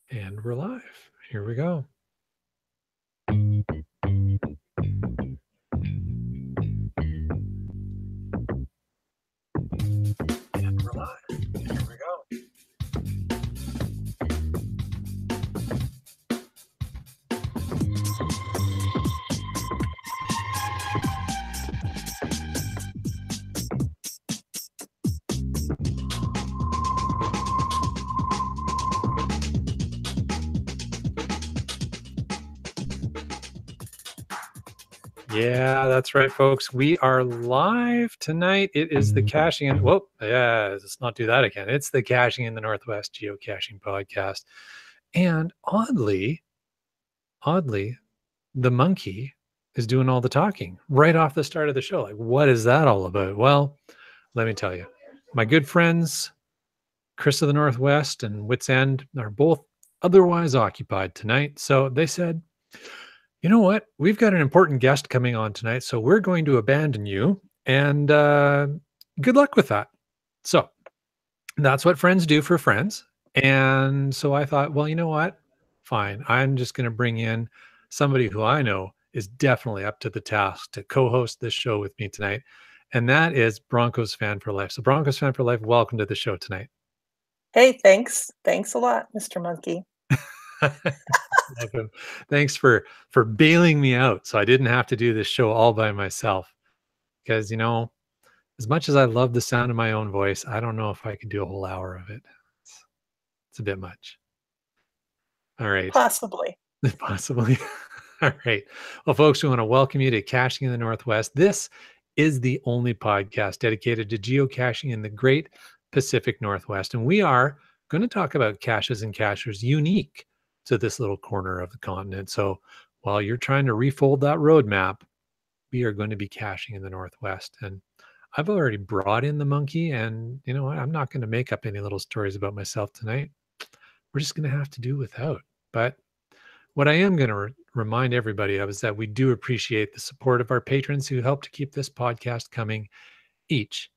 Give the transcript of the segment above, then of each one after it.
And we're live. Here we go. And we're live. Here we go. Yeah, that's right, folks. We are live tonight. It is the Caching in, whoa, yeah, let's not do that again. It's the Caching in the Northwest Geocaching podcast. And oddly, the monkey is doing all the talking right off the start of the show. Like, what is that all about? Well, let me tell you. My good friends, Chris of the Northwest and Wits End, are both otherwise occupied tonight. So they said, you know what? We've got an important guest coming on tonight, so we're going to abandon you. And good luck with that. So that's what friends do for friends. And so I thought, well, you know what? Fine. I'm just going to bring in somebody who I know is definitely up to the task to co host this show with me tonight. And that is Broncos Fan for Life. So, Broncos Fan for Life, welcome to the show tonight. Hey, thanks. Thanks a lot, Mr. Monkey. Welcome. Thanks for bailing me out so I didn't have to do this show all by myself. Because, you know, as much as I love the sound of my own voice, I don't know if I could do a whole hour of it. It's a bit much. All right. Possibly. Possibly. All right. Well, folks, we want to welcome you to Caching in the Northwest. This is the only podcast dedicated to geocaching in the great Pacific Northwest. And we are going to talk about caches and cachers unique to this little corner of the continent. So while you're trying to refold that roadmap, we are going to be caching in the Northwest. And I've already brought in the monkey, and you know what? I'm not going to make up any little stories about myself tonight. We're just going to have to do without. But what I am going to remind everybody of is that we do appreciate the support of our patrons who help to keep this podcast coming each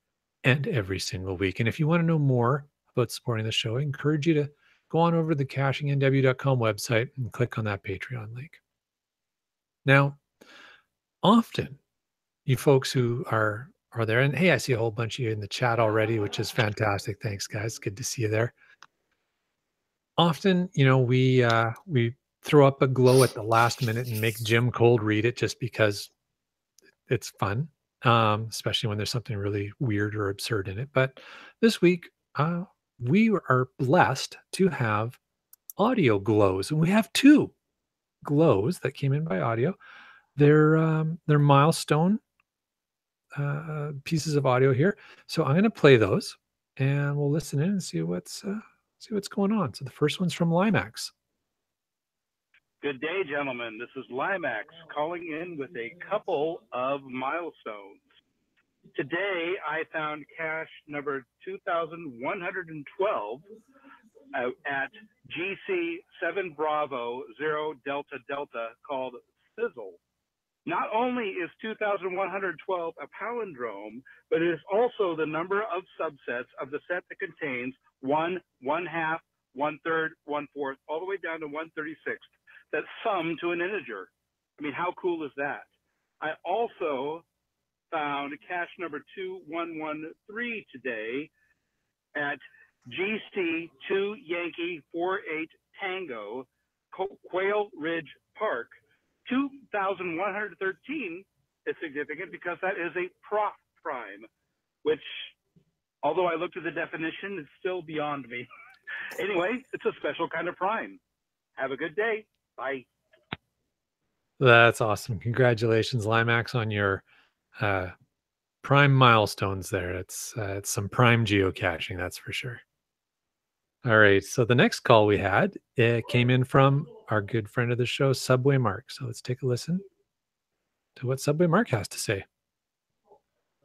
and every single week. And if you want to know more about supporting the show, I encourage you to go on over to the cachingnw.com website and click on that Patreon link. Now, often you folks who are there, and hey, I see a whole bunch of you in the chat already, which is fantastic. Thanks, guys. Good to see you there. Often, you know, we throw up a glow at the last minute and make Jim cold read it just because it's fun, especially when there's something really weird or absurd in it. But this week, we are blessed to have audio glows, and we have two glows that came in by audio. They're milestone pieces of audio here, so I'm going to play those, and we'll listen in and see what's going on. So the first one's from Limax. Good day, gentlemen. This is Limax calling in with a couple of milestones. Today, I found cache number 2112 at GC7 Bravo 0 Delta Delta called Sizzle. Not only is 2112 a palindrome, but it is also the number of subsets of the set that contains 1, 1/2, 1/3, 1/4, all the way down to 1/36 that sum to an integer. I mean, how cool is that? I also found cache number 2113 today at GC2 Yankee 48 Tango, Quail Ridge Park. 2113 is significant because that is a prof prime, which, although I looked at the definition, is still beyond me. Anyway, it's a special kind of prime. Have a good day. Bye. That's awesome. Congratulations, Limax, on your prime milestones there. It's some prime geocaching, that's for sure. All right. So the next call we had, it came in from our good friend of the show, Subway Mark. So let's take a listen to what Subway Mark has to say.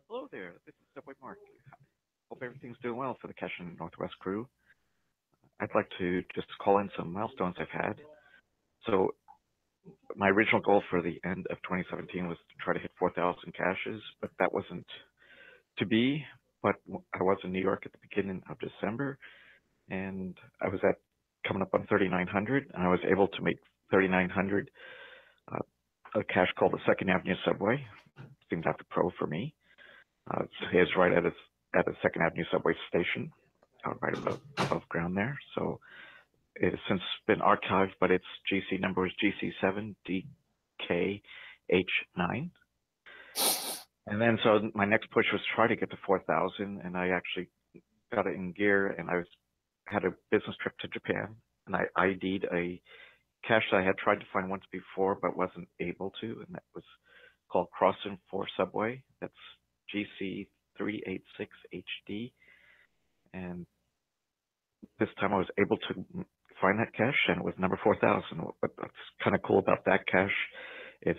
Hello there. This is Subway Mark. Hope everything's doing well for the Caching Northwest crew. I'd like to just call in some milestones I've had. So my original goal for the end of 2017 was to try to hit 4,000 caches, but that wasn't to be. But I was in New York at the beginning of December, and I was at coming up on 3,900, and I was able to make 3,900 a cache called the Second Avenue Subway. Seemed after pro for me. It's right at a Second Avenue Subway station, right above ground there. So it has since been archived, but its GC number is GC7DKH9. And then so my next push was try to get to 4,000, and I actually got it in gear, and I had a business trip to Japan, and I ID'd a cache that I had tried to find once before but wasn't able to, and that was called Crossin 4 Subway. That's GC386HD, and this time I was able to find that cache, and it was number 4,000. What's kind of cool about that cache is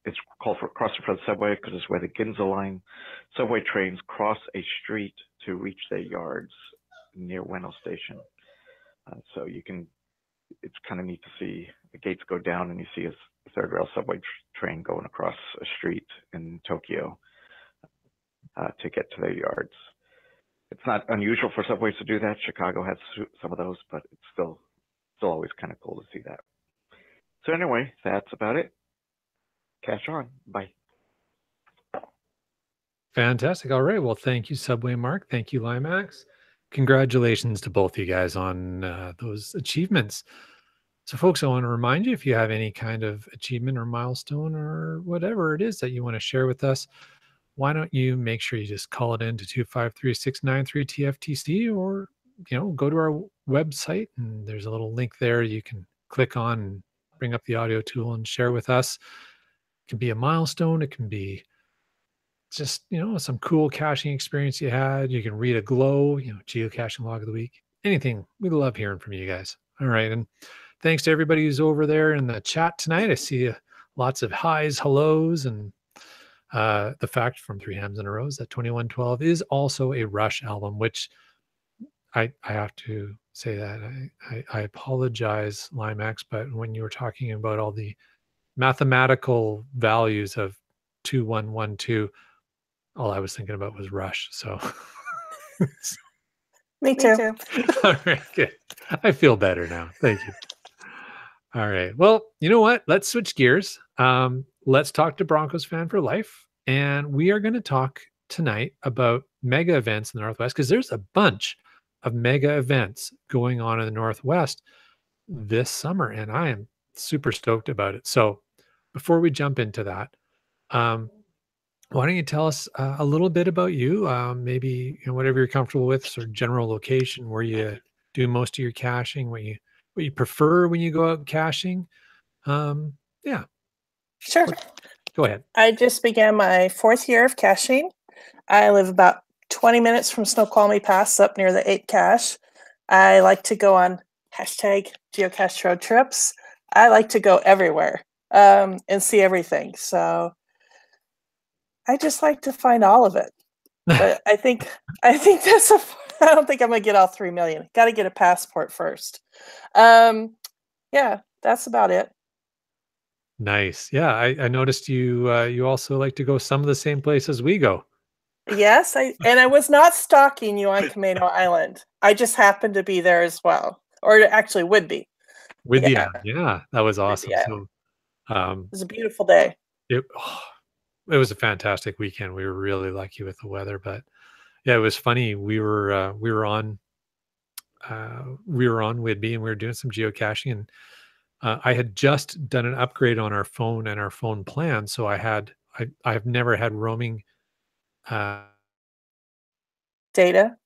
it's called for Crossin for the Subway because it's where the Ginza Line subway trains cross a street to reach their yards near Ueno Station. So you can, it's kind of neat to see the gates go down and you see a third rail subway train going across a street in Tokyo to get to their yards. It's not unusual for subways to do that. Chicago has some of those, but it's still always kind of cool to see that. So anyway, that's about it. Cash on. Bye. Fantastic. All right. Well, thank you, Subway Mark. Thank you, Limax. Congratulations to both of you guys on those achievements. So, folks, I want to remind you, if you have any kind of achievement or milestone or whatever it is that you want to share with us, why don't you make sure you just call it in to 253-693-TFTC, or go to our website, and there's a little link there you can click on and bring up the audio tool and share with us. It can be a milestone. It can be just, some cool caching experience you had. You can read a glow, geocaching log of the week, anything. We love hearing from you guys. All right. And thanks to everybody who's over there in the chat tonight. I see lots of highs, hellos, and the fact from Three Hams in a Row that 2112 is also a Rush album, which I have to say that I apologize, Limax, but when you were talking about all the mathematical values of 2112, all I was thinking about was Rush. So Me too. all right, good. I feel better now. Thank you. All right. Well, you know what? Let's switch gears. Let's talk to Broncos fan for life. And we are going to talk tonight about mega events in the Northwest, because there's a bunch of mega events going on in the Northwest this summer, and I am super stoked about it. So before we jump into that, why don't you tell us a little bit about you? Maybe whatever you're comfortable with, sort of general location, where you do most of your caching, what you prefer when you go out caching. Yeah, Sure. go ahead. I just began my 4th year of caching. I live about 20 minutes from Snoqualmie Pass, up near the 8 cache. I like to go on #geocache road trips. I like to go everywhere and see everything. So I just like to find all of it. But I think that's I don't think I'm gonna get all 3 million. Got to get a passport first. Yeah, that's about it. Nice. Yeah, I noticed you also like to go some of the same places we go. Yes, I was not stalking you on Camino Island. I just happened to be there as well, or actually would be. With the Yeah. yeah, that was awesome. Yeah. So It was a beautiful day. it was a fantastic weekend. We were really lucky with the weather, but yeah, it was funny. We were on Whidbey, and we were doing some geocaching, and I had just done an upgrade on our phone and our phone plan, so I've never had roaming Data.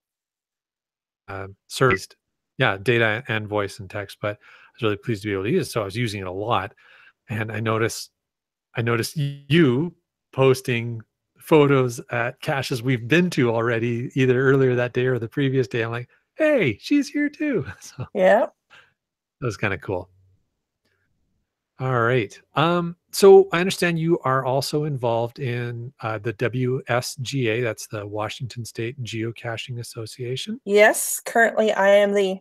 serviced. Yeah, data and voice and text, but I was really pleased to be able to use it. So I was using it a lot, and I noticed you posting photos at caches we've been to already, either earlier that day or the previous day. I'm like, hey, she's here too. So Yeah. that was kind of cool. All right. So I understand you are also involved in the WSGA. That's the Washington State Geocaching Association. Yes. Currently, I am the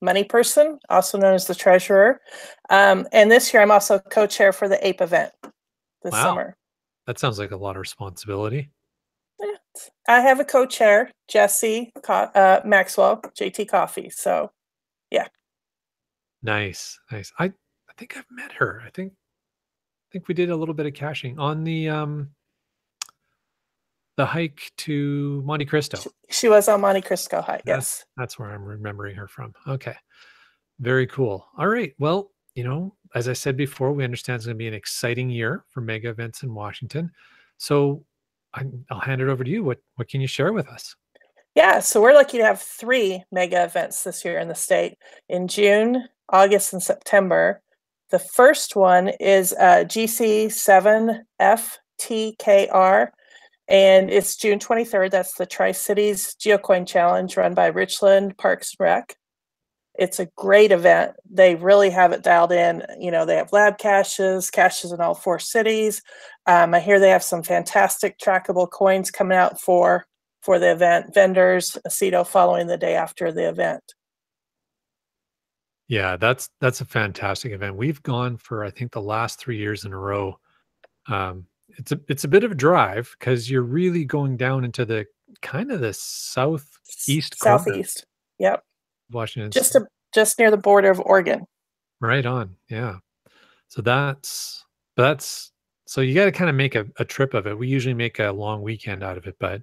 #money person, also known as the treasurer. And this year, I'm also co-chair for the APE event this Wow. summer. That sounds like a lot of responsibility. Yeah. I have a co-chair, Jesse Maxwell, JT Coffee. So, yeah. Nice, nice. I think I've met her. I think we did a little bit of caching on the hike to Monte Cristo. She was on Monte Cristo High. That's Yes. that's where I'm remembering her from. Okay. Very cool. All right. Well, as I said before, we understand it's going to be an exciting year for mega events in Washington. So I'll hand it over to you. What can you share with us? Yeah, so we're lucky to have 3 mega events this year in the state in June, August, and September. The first one is GC7FTKR, and it's June 23rd. That's the Tri-Cities Geocoin Challenge run by Richland Parks and Rec. It's a great event. They really have it dialed in. They have lab caches in all 4 cities. I hear they have some fantastic trackable coins coming out for the event. Vendors, Aceto following the day after the event. Yeah, that's a fantastic event. We've gone for I think the last 3 years in a row. It's a bit of a drive because you're really going down into the kind of the southeast corner of Southeast. Yep. Washington. Just near the border of Oregon. Right on. Yeah. So so you got to kind of make a trip of it. We usually make a long weekend out of it, but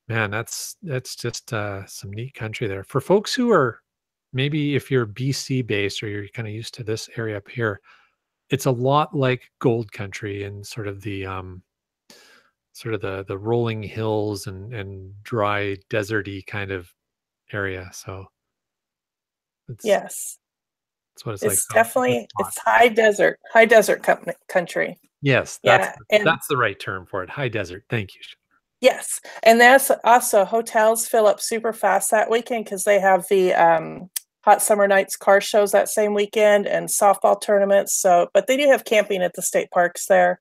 man, that's just some neat country there. For folks who are maybe if you're BC based or you're kind of used to this area up here, it's a lot like gold country and sort of the rolling hills and dry deserty kind of area. So Yes. that's what it's like. It's definitely it's high desert country. Yes, Yeah, that's the right term for it. High desert. Thank you. Yes, and that's also hotels fill up super fast that weekend because they have the Hot Summer Nights car shows that same weekend and softball tournaments. So, but they do have camping at the state parks there,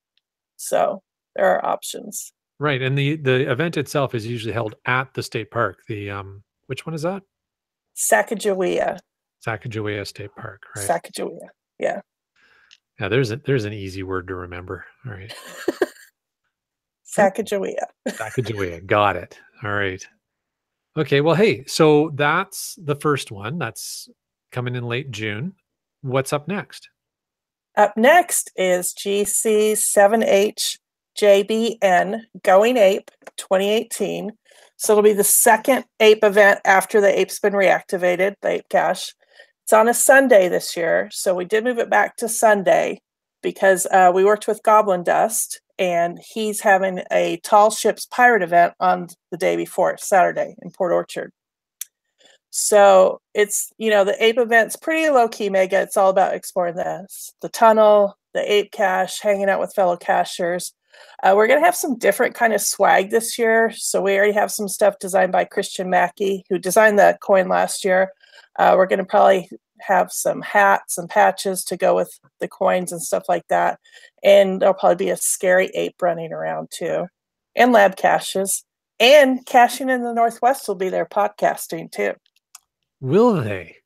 so there are options. Right, and the event itself is usually held at the state park. The which one is that? Sacagawea. Sacagawea State Park, right? Sacagawea. Yeah. Yeah, there's an easy word to remember. All right. Sacagawea. Sacagawea. Got it. All right. Okay. Well, hey, so that's the first one. That's coming in late June. What's up next? Up next is GC7HJBN Going Ape 2018. So it'll be the second ape event after the ape's been reactivated, the ape cache. It's on a Sunday this year. So we did move it back to Sunday because we worked with Goblin Dust and he's having a Tall Ships Pirate event on the day before, Saturday in Port Orchard. So it's, the ape event's pretty low-key mega. It's all about exploring the tunnel, the ape cache, hanging out with fellow cachers. We're going to have some different kind of swag this year. So we already have some stuff designed by Christian Mackey, who designed the coin last year. We're going to probably have some hats and patches to go with the coins and stuff like that. And there'll probably be a scary ape running around too. And lab caches. And Caching in the Northwest will be there podcasting too. Will they?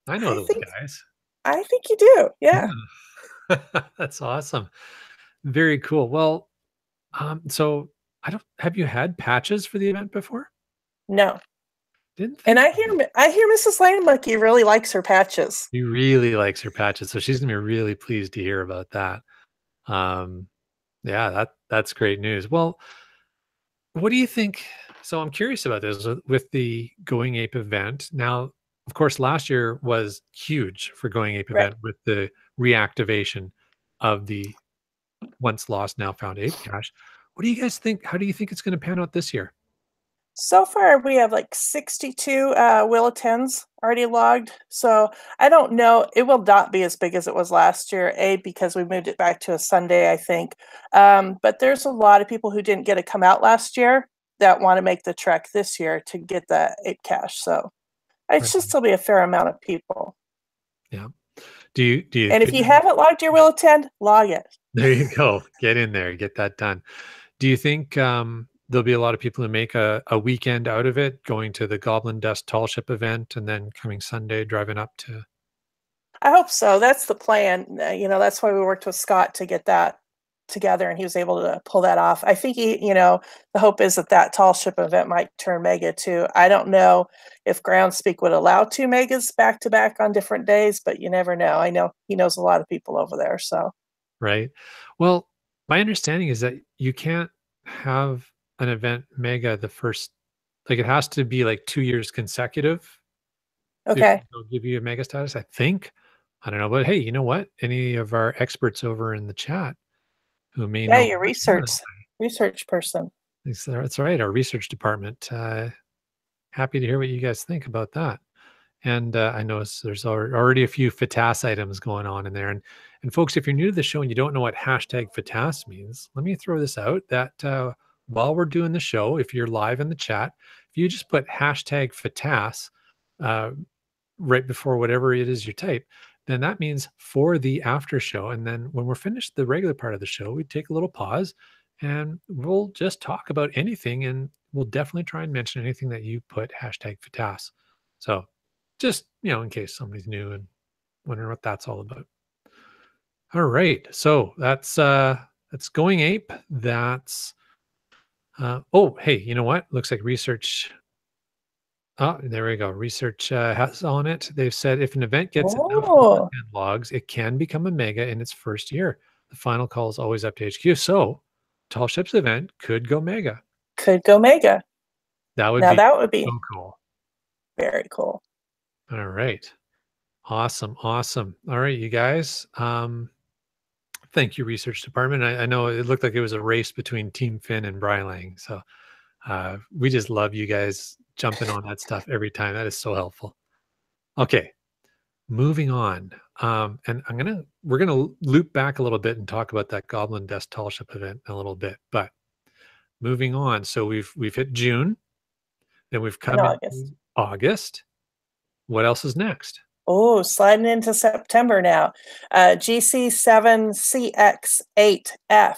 I know those guys. I think you do. Yeah. That's awesome. Very cool. Well, so have you had patches for the event before? No. And I hear Mrs. Lane Monkey really likes her patches. She really likes her patches, so she's gonna be really pleased to hear about that. Yeah, that's great news. Well, what do you think? So I'm curious about this with the Going Ape event. Now, of course, last year was huge for Going Ape event with the reactivation of the once lost, now found ape cache. What do you guys think? How do you think it's going to pan out this year? So far, we have like 62 Will 10s already logged. So I don't know. It will not be as big as it was last year, because we moved it back to a Sunday, I think. But there's a lot of people who didn't get to come out last year that want to make the trek this year to get the ape cache. So it should still be a fair amount of people. Yeah. Do you? And if you haven't logged your Will 10, log it. There you go. Get in there. Get that done. Do you think there'll be a lot of people who make a weekend out of it, going to the Goblin Dust Tall Ship event and then coming Sunday driving up to? I hope so. That's the plan. That's why we worked with Scott to get that together, and he was able to pull that off. I think the hope is that tall ship event might turn mega too. I don't know if Groundspeak would allow 2 megas back to back on different days, but you never know. I know he knows a lot of people over there, so. Right. Well, my understanding is that you can't have an event mega the first, like it has to be like 2 years consecutive before Okay. they'll give you a mega status, I think. I don't know, but hey, you know what? Any of our experts over in the chat who may Yeah, know your more, research person. that's right, our research department. Happy to hear what you guys think about that. And I know there's already a few FATAS items going on in there. And folks, if you're new to the show and you don't know what hashtag FATAS means, let me throw this out that while we're doing the show, if you're live in the chat, if you just put hashtag FATAS uh, right before whatever it is you type, then that means for the after show. And then when we're finished the regular part of the show, we take a little pause and we'll just talk about anything. And we'll definitely try and mention anything that you put hashtag FATAS. So just, in case somebody's new and wondering what that's all about. All right. So that's Going Ape. That's oh, hey, you know what? Looks like research. Oh, there we go. Research has on it. They've said if an event gets enough Oh, content logs, it can become a mega in its first year. The final call is always up to HQ. So Tall Ships event could go mega. could go mega. That would Now be that would be so cool. very cool. All right. Awesome. Awesome. All right, you guys. Thank you, research department. I know it looked like it was a race between Team Finn and Brylang. So we just love you guys jumping on that stuff every time. That is so helpful. Okay, moving on. And we're gonna loop back a little bit and talk about that Goblin Desk Tall Ship event in a little bit. But moving on. So we've hit June, then we've come In in August. August. What else is next? Oh, sliding into September now. GC7CX8F,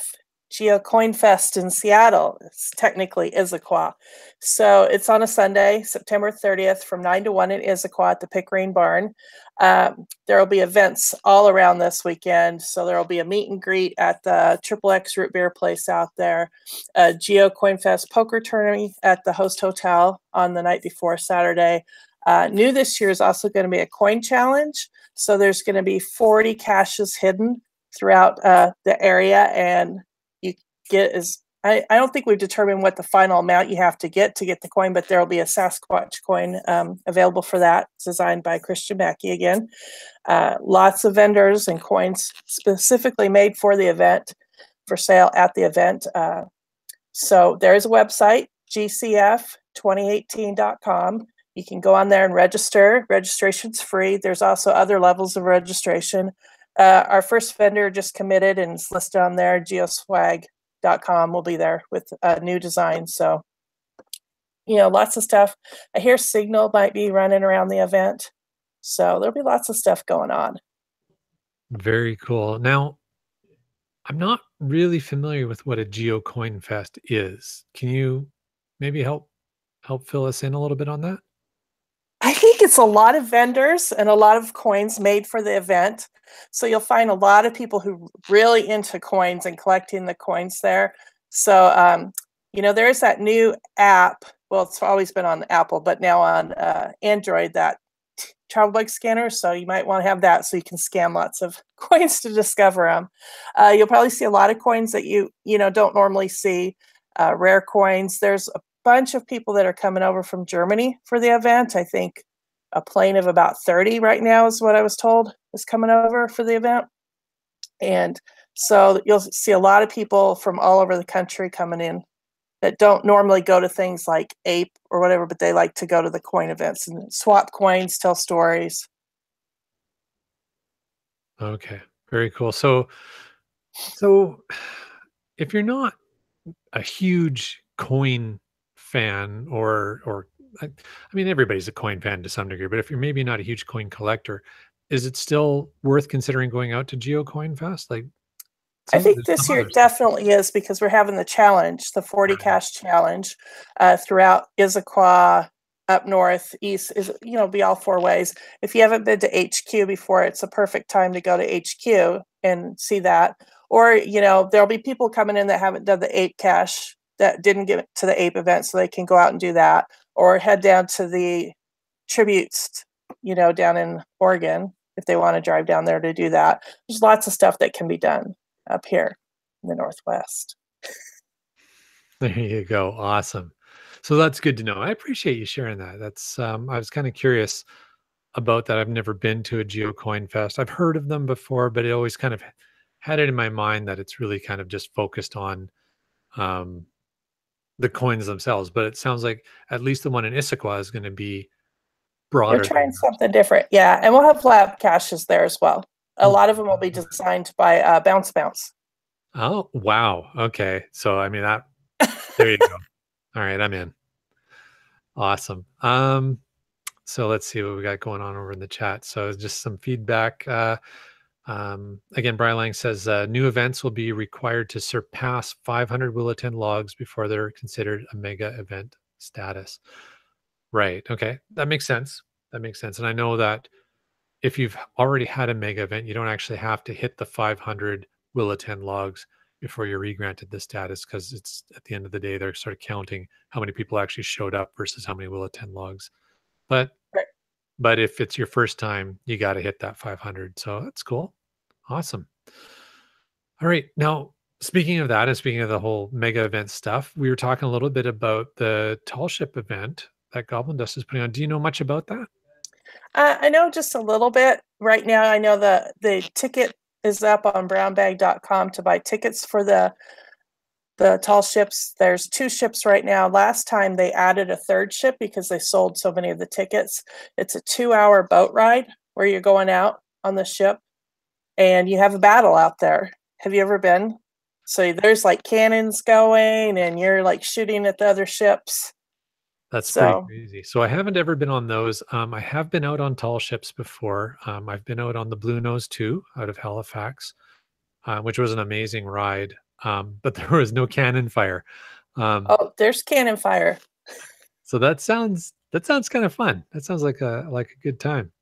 Geocoin Fest in Seattle. It's technically Issaquah. So it's on a Sunday, September 30th from 9 to 1 at Issaquah at the Pickering Barn. There will be events all around this weekend. So there will be a meet and greet at the Triple X Root Beer place out there, a Geocoin Fest poker tournament at the Host Hotel on the night before Saturday. New this year is also going to be a coin challenge. So there's going to be 40 caches hidden throughout the area. And you get I don't think we've determined what the final amount you have to get the coin, but there will be a Sasquatch coin available for that. It's designed by Christian Mackey again. Lots of vendors and coins specifically made for the event for sale at the event. So there's a website, gcf2018.com. You can go on there and register. Registration's free. There's also other levels of registration. Our first vendor just committed and is listed on there. Geoswag.com will be there with a new design. So, lots of stuff. I hear Signal might be running around the event. So there'll be lots of stuff going on. Very cool. Now, I'm not really familiar with what a Geocoin Fest is. Can you maybe help fill us in a little bit on that? I think it's a lot of vendors and a lot of coins made for the event. So you'll find a lot of people who really into coins and collecting the coins there. So, there is that new app. Well, it's always been on Apple, but now on Android, that travel bug scanner. So you might want to have that so you can scan lots of coins to discover them. You'll probably see a lot of coins that you don't normally see, rare coins. There's a bunch of people that are coming over from Germany for the event. I think a plane of about 30 right now is what I was told is coming over for the event. And so you'll see a lot of people from all over the country coming in that don't normally go to things like Ape or whatever, but they like to go to the coin events and swap coins, tell stories. Okay, very cool. So if you're not a huge coin fan or I mean everybody's a coin fan to some degree, but if you're maybe not a huge coin collector, is it still worth considering going out to Geocoin Fest? Like I think this year it definitely is because we're having the challenge, the 40 cache challenge throughout Issaquah, up north, east, be all 4 ways. If you haven't been to HQ before, it's a perfect time to go to HQ and see that. Or, there'll be people coming in that haven't done the ape cache, that didn't get to the ape event, so they can go out and do that, or head down to the tributes, down in Oregon, if they want to drive down there to do that. There's lots of stuff that can be done up here in the Northwest. There you go. Awesome. So that's good to know. I appreciate you sharing that. That's I was kind of curious about that. I've never been to a Geocoin Fest. I've heard of them before, but it always kind of had it in my mind that it's really kind of just focused on um, the coins themselves. But it sounds like at least the one in Issaquah is going to be broader. They're trying something different. Yeah. And we'll have lab caches there as well. A lot of them will be designed by Bounce Bounce. Oh, wow. Okay. So, I mean, there you go. All right. I'm in. Awesome. So let's see what we got going on over in the chat. So just some feedback. Again, Brian Lang says new events will be required to surpass 500 will attend logs before they're considered a mega event status. Right. Okay. That makes sense. That makes sense. And I know that if you've already had a mega event, you don't actually have to hit the 500 will attend logs before you're re-granted the status, because it's at the end of the day, they're sort of counting how many people actually showed up versus how many will attend logs. But if it's your first time, you got to hit that 500. So that's cool. Awesome. All right. Now, speaking of that, and speaking of the whole mega event stuff, we were talking a little bit about the Tall Ship event that Goblin Dust is putting on. Do you know much about that? I know just a little bit. Right now, I know the ticket is up on brownbag.com to buy tickets for the tall ships. There's 2 ships right now. Last time they added a 3rd ship because they sold so many of the tickets. It's a 2-hour boat ride where you're going out on the ship and you have a battle out there. Have you ever been? So there's like cannons going and you're like shooting at the other ships. That's pretty crazy. So I haven't ever been on those. I have been out on tall ships before. I've been out on the Blue Nose 2 out of Halifax, which was an amazing ride. But there was no cannon fire. Oh, there's cannon fire. So that sounds kind of fun. That sounds like a good time.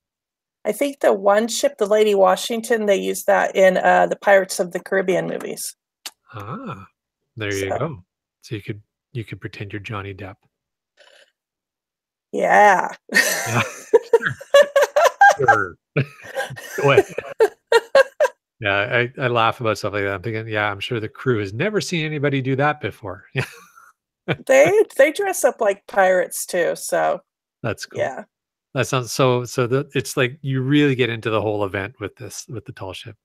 I think the one ship, the Lady Washington, they used that in the Pirates of the Caribbean movies. Ah, there you go. So you could pretend you're Johnny Depp. Yeah. Yeah. Sure. Go ahead. Yeah, I laugh about stuff like that. I'm thinking, yeah, I'm sure the crew has never seen anybody do that before. They dress up like pirates too, so that's cool. Yeah. That sounds so it's like you really get into the whole event with the tall ship.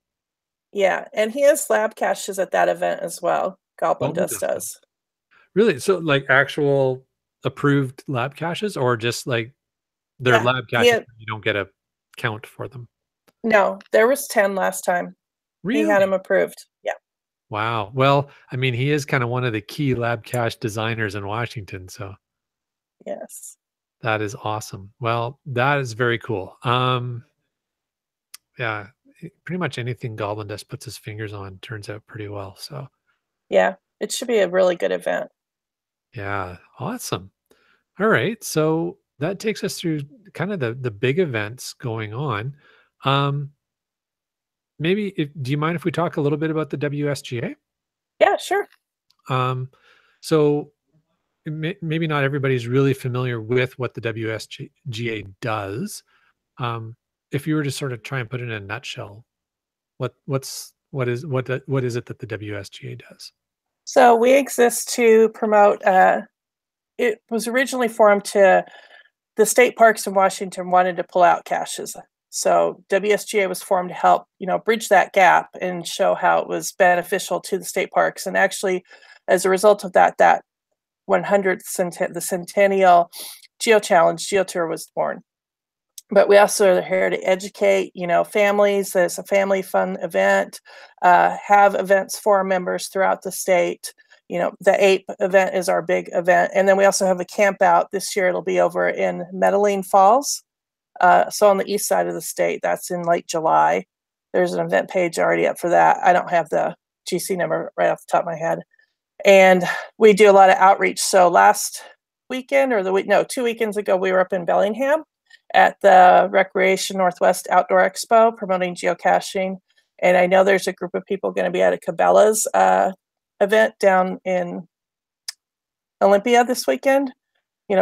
Yeah, and he has lab caches at that event as well. Goblin Dust does. Really? So like actual approved lab caches, or just like they're lab caches, but you don't get a count for them? No, there was 10 last time. Really? He had them approved. Yeah. Wow. Well, I mean, he is kind of one of the key lab cache designers in Washington, so Yes. that is awesome. Well, that is very cool. Yeah, pretty much anything Goblin Dust puts his fingers on turns out pretty well. So yeah, it should be a really good event. Yeah, awesome. All right, so that takes us through kind of the big events going on. Maybe do you mind if we talk a little bit about the WSGA? Yeah, sure. So maybe not everybody's really familiar with what the WSGA does. If you were to sort of try and put it in a nutshell, what is it that the WSGA does? So we exist to promote. It was originally formed to the state parks in Washington wanted to pull out caches. So WSGA was formed to help, bridge that gap and show how it was beneficial to the state parks. And actually, as a result of that 100th the Centennial Geo Challenge, GeoTour was born. But we also are here to educate, families. It's a family fun event, have events for our members throughout the state. The APE event is our big event. And then we also have a camp out this year. It'll be over in Medellin Falls. So on the east side of the state, that's in late July. There's an event page already up for that. I don't have the GC number right off the top of my head. And we do a lot of outreach. So last weekend 2 weekends ago, we were up in Bellingham at the Recreation NorthWest Outdoor Expo promoting geocaching. And I know there's a group of people going to be at a Cabela's event down in Olympia this weekend,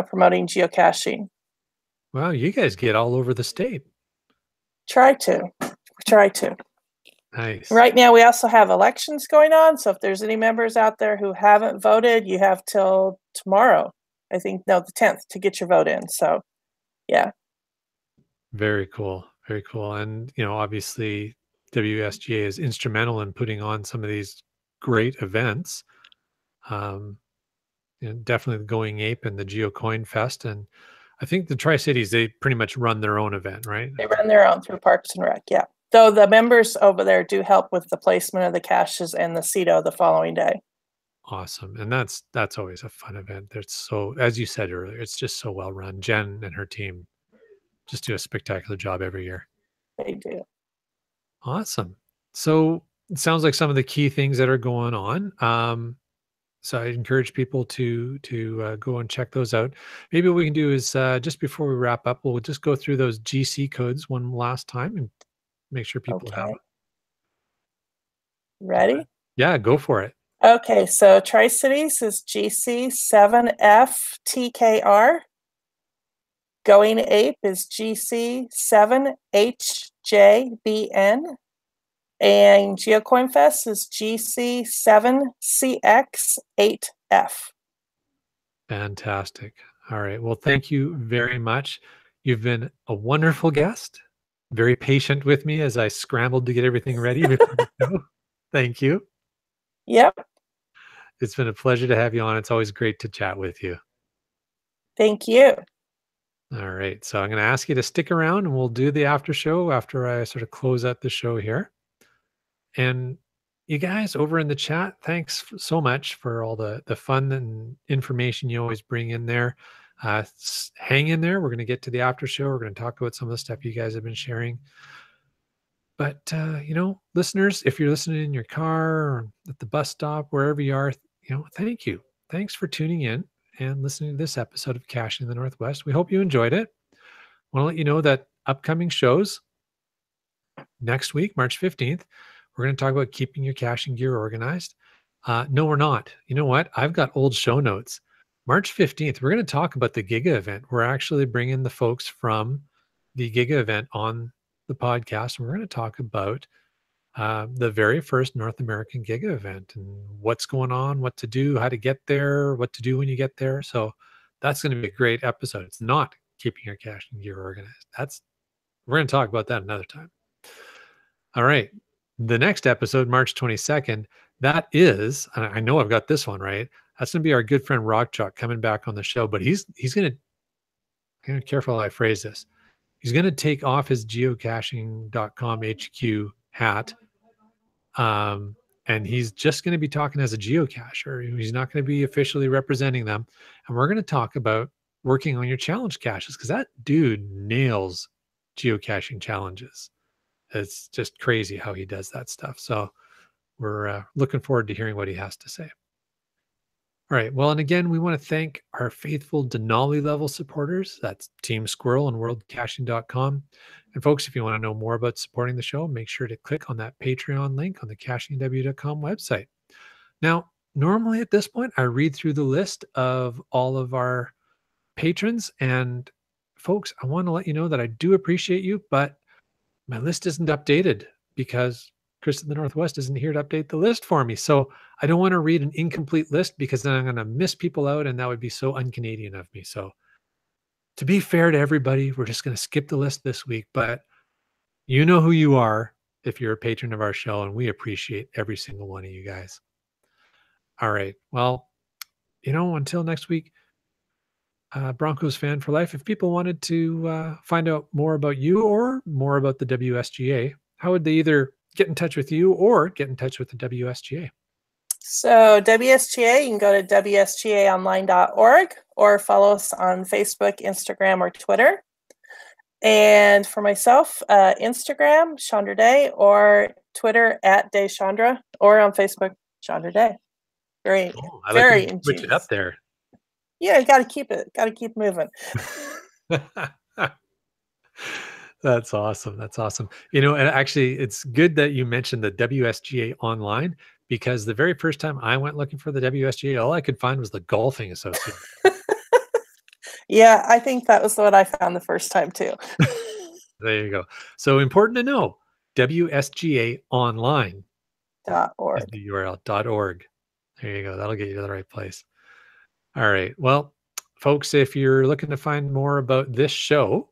promoting geocaching. Wow, you guys get all over the state. Try to. Nice. Right now, we also have elections going on. So if there's any members out there who haven't voted, you have till tomorrow, the 10th, to get your vote in. So, yeah. Very cool. Very cool. And, obviously WSGA is instrumental in putting on some of these great events. Definitely the Going Ape and the Geocoin Fest. And I think the Tri-Cities, they pretty much run their own event, right? They run their own through Parks and Rec, yeah. Though the members over there do help with the placement of the caches and the CETO the following day. Awesome. And that's always a fun event. There's so, as you said earlier, it's just so well run. Jen and her team just do a spectacular job every year. They do. Awesome. So it sounds like some of the key things that are going on. So I encourage people to go and check those out. Maybe what we can do is just before we wrap up, we'll just go through those GC codes one last time and make sure people have them. Ready? Yeah, go for it. Okay, so Tri-Cities is GC7FTKR. Going Ape is GC7HJBN. And Geocoin Fest is GC7CX8F. Fantastic. All right. Well, thank you very much. You've been a wonderful guest, very patient with me as I scrambled to get everything ready before the show. Thank you. Yep. It's been a pleasure to have you on. It's always great to chat with you. Thank you. All right. So I'm going to ask you to stick around and we'll do the after show after I sort of close out the show here. And you guys over in the chat, thanks so much for all the fun and information you always bring in there. Hang in there. We're going to get to the after show. We're going to talk about some of the stuff you guys have been sharing. But, listeners, if you're listening in your car or at the bus stop, wherever you are, thank you. Thanks for tuning in and listening to this episode of Caching in the Northwest. We hope you enjoyed it. I want to let you know that upcoming shows next week, March 15th, we're going to talk about keeping your caching gear organized. No, we're not. You know what? I've got old show notes. March 15th, we're going to talk about the Giga event. We're actually bringing the folks from the Giga event on the podcast. And we're going to talk about the very first North American Giga event and what's going on, what to do, how to get there, what to do when you get there. So that's going to be a great episode. It's not keeping your caching gear organized. We're going to talk about that another time. All right. The next episode, March 22nd, that is, I know I've got this one right. That's going to be our good friend Rock Chalk coming back on the show, but he's going to, I'm going to be careful how I phrase this. He's going to take off his geocaching.com HQ hat. And he's just going to be talking as a geocacher. He's not going to be officially representing them. And we're going to talk about working on your challenge caches because that dude nails geocaching challenges. It's just crazy how he does that stuff. So we're looking forward to hearing what he has to say. All right. Well, and again, we want to thank our faithful Denali level supporters. That's Team Squirrel and worldcaching.com. And folks, if you want to know more about supporting the show, make sure to click on that Patreon link on the cachingw.com website. Now, normally at this point, I read through the list of all of our patrons. And folks, I want to let you know that I do appreciate you, but my list isn't updated because Chris in the Northwest isn't here to update the list for me. So I don't want to read an incomplete list because then I'm going to miss people out and that would be so un-Canadian of me. So to be fair to everybody, we're just going to skip the list this week, but you know who you are if you're a patron of our show, and we appreciate every single one of you guys. All right. Well, until next week, Broncos fan for life. If people wanted to find out more about you or more about the WSGA, how would they either get in touch with you or get in touch with the WSGA? So WSGA, you can go to wsgaonline.org or follow us on Facebook, Instagram, or Twitter. And for myself, Instagram, Chandra Day, or Twitter @DayChandra, or on Facebook, Chandra Day. Very ingenious. Switch it up there. Yeah, you got to keep it. Got to keep moving. That's awesome. That's awesome. And actually, it's good that you mentioned the WSGA online, because the very first time I went looking for the WSGA, all I could find was the Golfing Association. Yeah, I think that was what I found the first time too. There you go. So important to know, WSGA online is .org. the URL.org. There you go. That'll get you to the right place. All right. Well, folks, if you're looking to find more about this show,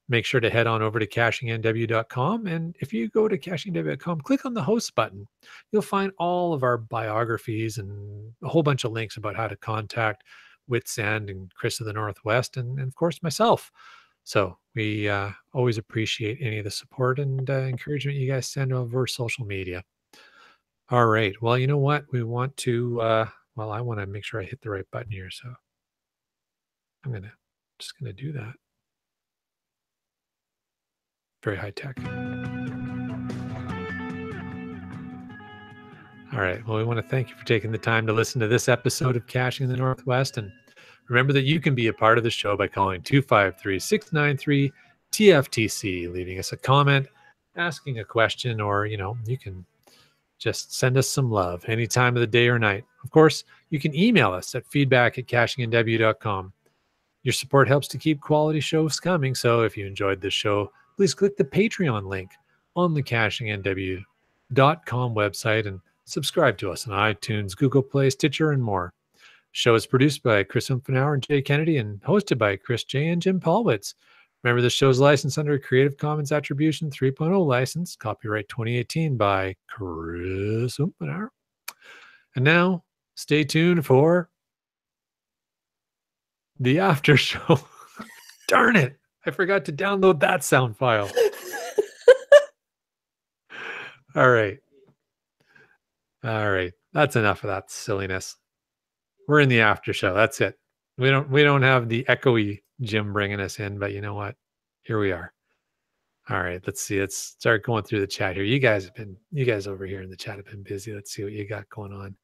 make sure to head on over to cashingnw.com. And if you go to cashingnw.com, click on the host button. You'll find all of our biographies and a whole bunch of links about how to contact Whitsand and Chris of the Northwest, and of course, myself. So we always appreciate any of the support and encouragement you guys send over social media. All right. Well, you know what? We want to, I want to make sure I hit the right button here. So I'm just going to do that. Very high tech. All right. Well, we want to thank you for taking the time to listen to this episode of Caching in the Northwest. And remember that you can be a part of the show by calling 253-693-TFTC, leaving us a comment, asking a question, or, you can just send us some love any time of the day or night. Of course, you can email us at feedback@cashingnw.com. Your support helps to keep quality shows coming. So if you enjoyed this show, please click the Patreon link on the cashingnw.com website and subscribe to us on iTunes, Google Play, Stitcher, and more. The show is produced by Chris Umfenauer and Jay Kennedy and hosted by Chris J. and Jim Paulwitz. Remember, the show is licensed under a Creative Commons Attribution 3.0 license, copyright 2018 by Chris Umfenauer. And now, stay tuned for the after show. Darn it. I forgot to download that sound file. All right. That's enough of that silliness. We're in the after show. That's it. We don't have the echoey Jim bringing us in, but you know what? Here we are. All right. Let's see. Let's start going through the chat here. You guys over here in the chat have been busy. Let's see what you got going on.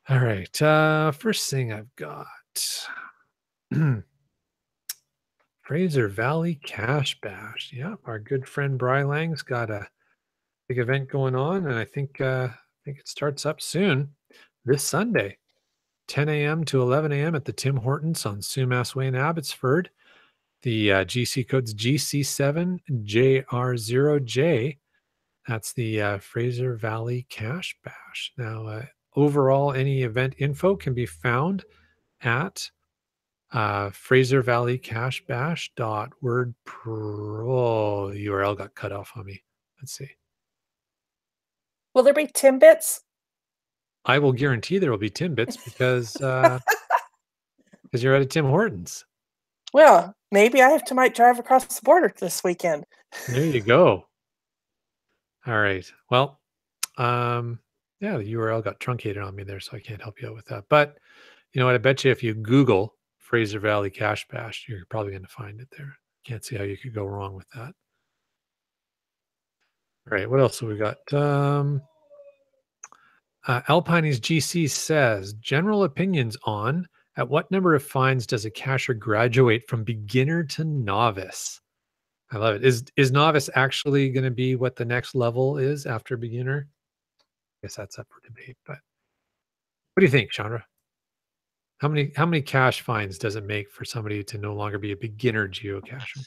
All right. First thing I've got. Fraser Valley Cash Bash. Yeah, our good friend Bry Lang's got a big event going on, and I think it starts up soon this Sunday, 10 a.m. to 11 a.m. at the Tim Hortons on Sumas Way in Abbotsford. The GC code's GC7JR0J. That's the Fraser Valley Cash Bash. Now, overall, any event info can be found at Fraser Valley Cash Bash.wordpro. Oh, the URL got cut off on me. Let's see. Will there be Timbits? I will guarantee there will be Timbits because you're at a Tim Hortons. Well, maybe might drive across the border this weekend. There you go. All right. Well, the URL got truncated on me there, so I can't help you out with that. But you know what? I bet you if you Google Fraser Valley Cash Bash, you're probably going to find it there. Can't see how you could go wrong with that. All right. What else have we got? Alpine's GC says, general opinions on at what number of fines does a cacher graduate from beginner to novice? I love it. Is novice actually going to be what the next level is after beginner? I guess that's up for debate, but what do you think, Chandra? How many cash fines does it make for somebody to no longer be a beginner geocacher?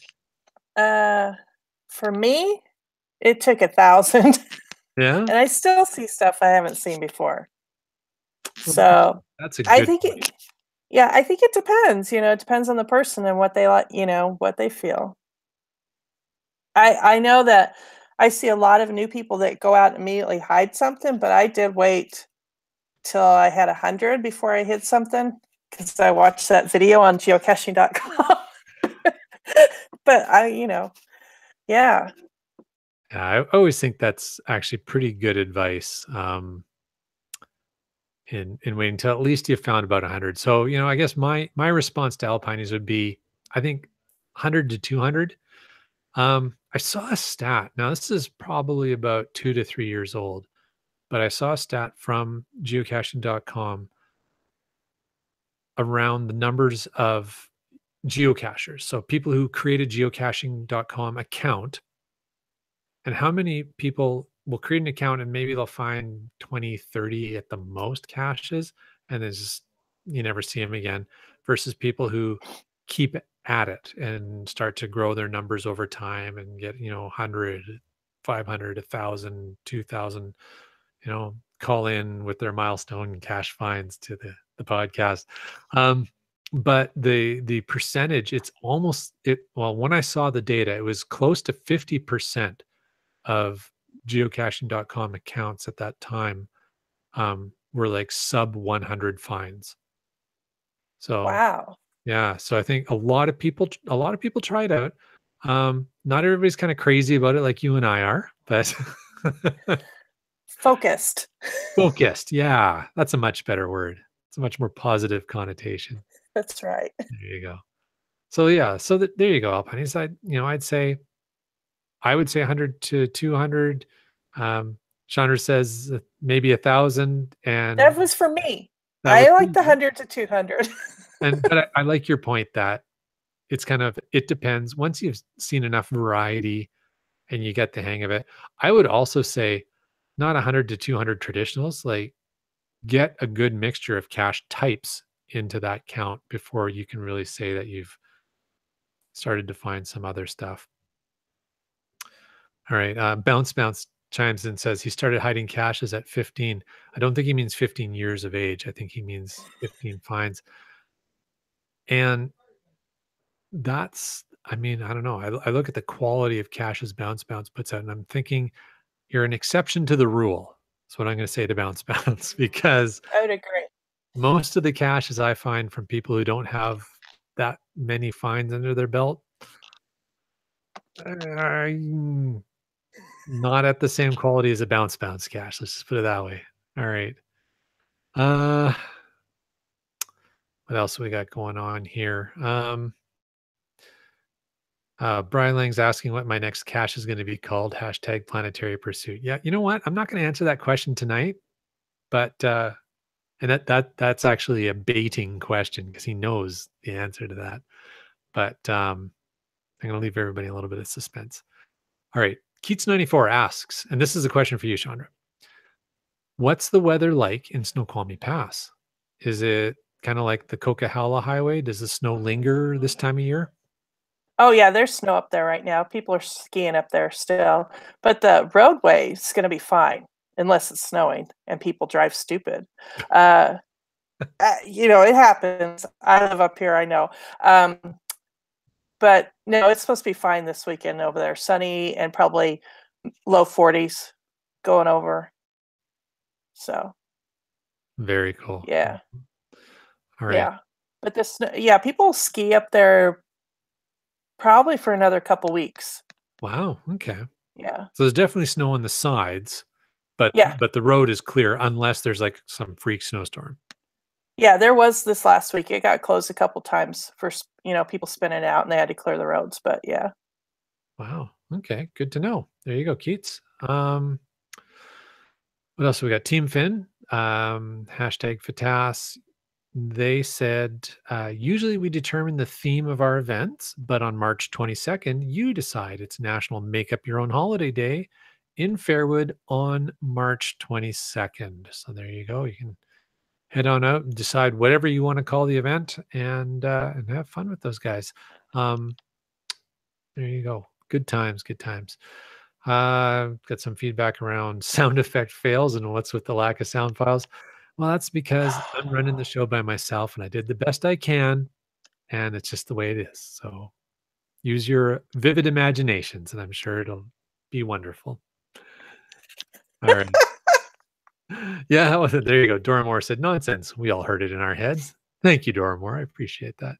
For me, it took 1,000. Yeah. And I still see stuff I haven't seen before. So that's a good I think it depends. It depends on the person and what they like, what they feel. I know that I see a lot of new people that go out and immediately hide something, but I did wait till I had 100 before I hid something because I watched that video on geocaching.com. But yeah. I always think that's actually pretty good advice. In waiting until at least you found about 100. So, I guess my response to Alpines would be, I think 100 to 200. I saw a stat. Now, this is probably about 2 to 3 years old, but I saw a stat from geocaching.com around the numbers of geocachers. So people who create a geocaching.com account, and how many people will create an account and maybe they'll find 20, 30 at the most caches, and then just you never see them again, versus people who keep at it and start to grow their numbers over time and get, 100, 500, 1,000, 2,000, call in with their milestone cache finds to the podcast. But the percentage, it's almost well, when I saw the data, it was close to 50% of geocaching.com accounts at that time were like sub 100 finds. So Wow. yeah, so I think a lot of people try it out. Not everybody's kind of crazy about it like you and I are, but Focused. focused. Yeah, that's a much better word. It's a much more positive connotation. That's right. There you go. So yeah, so there you go, Alpine. I'd I would say 100 to 200. Chandra says maybe 1,000, and That was for me. that was I like the 100 to 200. but I like your point that it's it depends. Once you've seen enough variety and you get the hang of it, I would also say not 100 to 200 traditionals. Like, get a good mixture of cache types into that count before you can really say that you've started to find some other stuff. All right. Bounce chimes in and says he started hiding caches at 15. I don't think he means 15 years of age. I think he means 15 finds. And I don't know. I look at the quality of caches Bounce puts out, and I'm thinking you're an exception to the rule. That's what I'm going to say to Bounce, because I would agree. most of the caches I find from people who don't have that many finds under their belt are not at the same quality as a Bounce cache. Let's just put it that way. All right. What else we got going on here? Brian Lang's asking what my next cache is going to be called. # planetary pursuit. Yeah, you know what? I'm not going to answer that question tonight, but and that's actually a baiting question because he knows the answer to that. But I'm going to leave everybody a little bit of suspense. All right. Keats94 asks, and this is a question for you, Chandra. What's the weather like in Snoqualmie Pass? Is it kind of like the Coquihalla Highway? Does the snow linger this time of year? Oh yeah, there's snow up there right now. People are skiing up there still, but the roadway is going to be fine unless it's snowing and people drive stupid. It happens. I live up here, I know. But no, it's supposed to be fine this weekend over there. Sunny and probably low 40s going over. So very cool. Yeah. All right. Yeah. But people ski up there probably for another couple weeks. Wow. Okay. Yeah. So there's definitely snow on the sides, but the road is clear unless there's like some freak snowstorm. Yeah, there was this last week. It got closed a couple times for people spinning out, and they had to clear the roads. But yeah. Wow. Okay. Good to know. There you go, Keats. What else we got? Team Finn. #Fatas. They said, usually we determine the theme of our events, but on March 22nd, you decide it's National Make Up Your Own Holiday Day in Fairwood on March 22nd. So there you go. You can head on out and decide whatever you want to call the event and have fun with those guys. There you go. Good times, good times. Got some feedback around sound effect fails and what's with the lack of sound files. Well, that's because I'm running the show by myself and I did the best I can, and it's just the way it is. So use your vivid imaginations and I'm sure it'll be wonderful. All right. Yeah, well, there you go. Dora Moore said, nonsense. We all heard it in our heads. Thank you, Dora Moore. I appreciate that.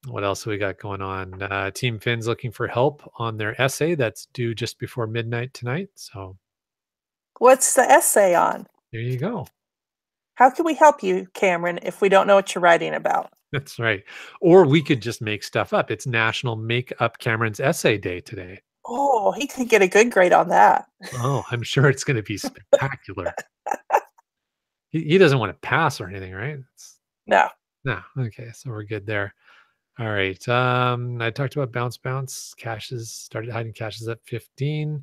What else we got going on? Team Finn's looking for help on their essay that's due just before midnight tonight. So what's the essay on? There you go. How can we help you, Cameron, if we don't know what you're writing about? That's right. Or we could just make stuff up. It's National Make Up Cameron's Essay Day today. Oh, he could get a good grade on that. Oh, I'm sure it's going to be spectacular. He doesn't want to pass or anything, right? No. No. Okay. So we're good there. All right. I talked about bounce caches, started hiding caches at 15.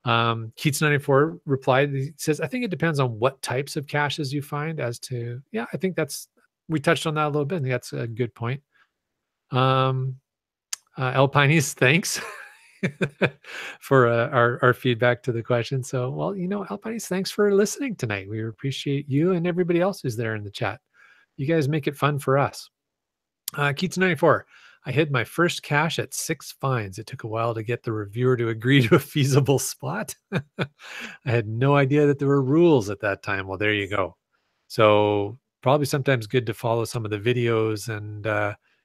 Keats94 replied, he says, I think it depends on what types of caches you find as to, yeah, I think we touched on that a little bit. I think that's a good point. Alpines, thanks for our feedback to the question. So, well, Alpines, thanks for listening tonight. We appreciate you and everybody else who's there in the chat. You guys make it fun for us. Keats94, I hid my first cache at 6 finds. It took a while to get the reviewer to agree to a feasible spot. I had no idea that there were rules at that time. Well, there you go. So probably sometimes good to follow some of the videos and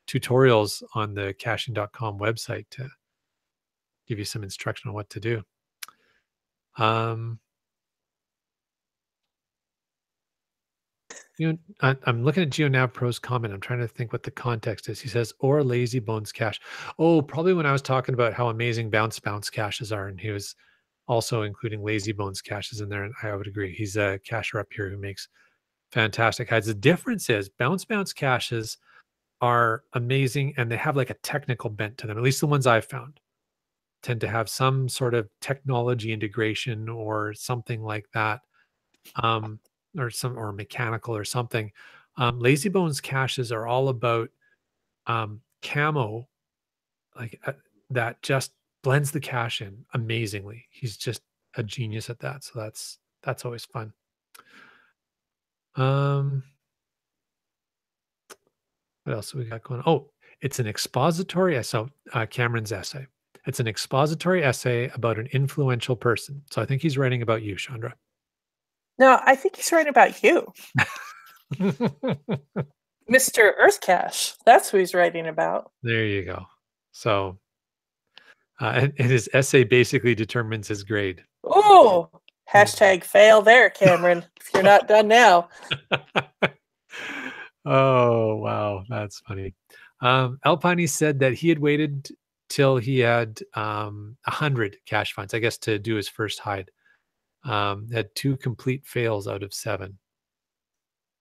tutorials on the caching.com website to give you some instruction on what to do. I'm looking at GeoNav Pro's comment. I'm trying to think what the context is. He says, or lazy bones cache. Oh, probably when I was talking about how amazing bounce caches are, and he was also including lazy bones caches in there. And I would agree. He's a cacher up here who makes fantastic hides. The difference is bounce caches are amazing, and they have like a technical bent to them. At least the ones I've found tend to have some sort of technology integration or something like that. Or mechanical or something. Lazy bones caches are all about camo, like that just blends the cache in amazingly. He's just a genius at that. So that's always fun. What else we got going on? Oh, it's an expository. I saw Cameron's essay. It's an expository essay about an influential person. So I think he's writing about you, Chandra. No, I think he's writing about you. Mr. Earth Cache. That's who he's writing about. There you go. So, and his essay basically determines his grade. Oh, hashtag fail there, Cameron, if you're not done now. Oh, wow. That's funny. Alpani said that he had waited till he had 100 cache finds, I guess, to do his first hide. Had 2 complete fails out of 7.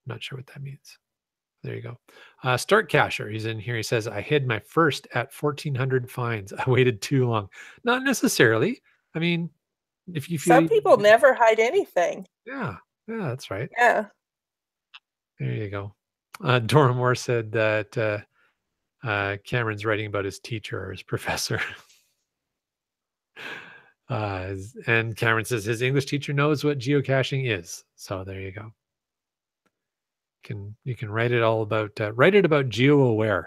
Not sure what that means. There you go. Start Cacher, he's in here. He says, I hid my first at 1,400 finds. I waited too long. Not necessarily. I mean, if you feel... Some people never hide anything. Yeah, that's right. Yeah. There you go. Dora Moore said that Cameron's writing about his teacher or his professor. And Cameron says his English teacher knows what geocaching is. So there you go. You can write it all about GeoAware.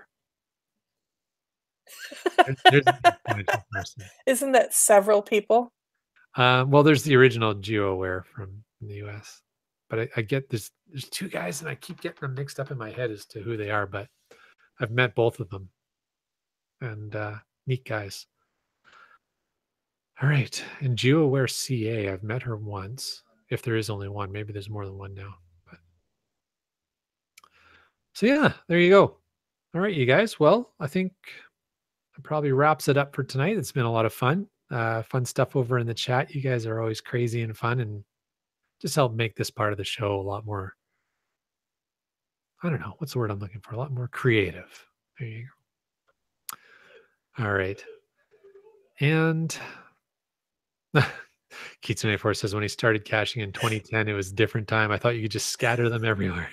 There's a person. Isn't that several people? Well, there's the original GeoAware from the US, but I get there's 2 guys, and I keep getting them mixed up in my head as to who they are. But I've met both of them, and neat guys. All right, and GeoAware CA, I've met her once. If there is only one, maybe there's more than one now. So yeah, there you go. All right, you guys. Well, I think that probably wraps it up for tonight. It's been a lot of fun. Fun stuff over in the chat. You guys are always crazy and fun, and just help make this part of the show a lot more, I don't know, what's the word I'm looking for? A lot more creative. There you go. All right. And Keats94 says, when he started caching in 2010, it was a different time. I thought you could just scatter them everywhere.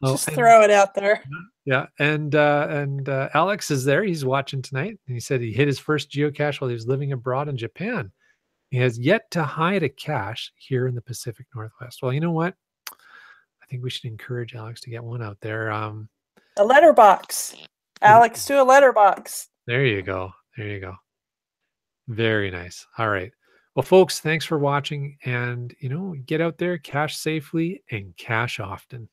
Just throw it out there. Yeah. And Alex is there. He's watching tonight. And he said he hit his first geocache while he was living abroad in Japan. He has yet to hide a cache here in the Pacific Northwest. Well, you know what? I think we should encourage Alex to get one out there. A letterbox. Alex, do a letterbox. There you go. There you go. Very nice. All right. Well, folks, thanks for watching. And, get out there, cache safely, and cache often.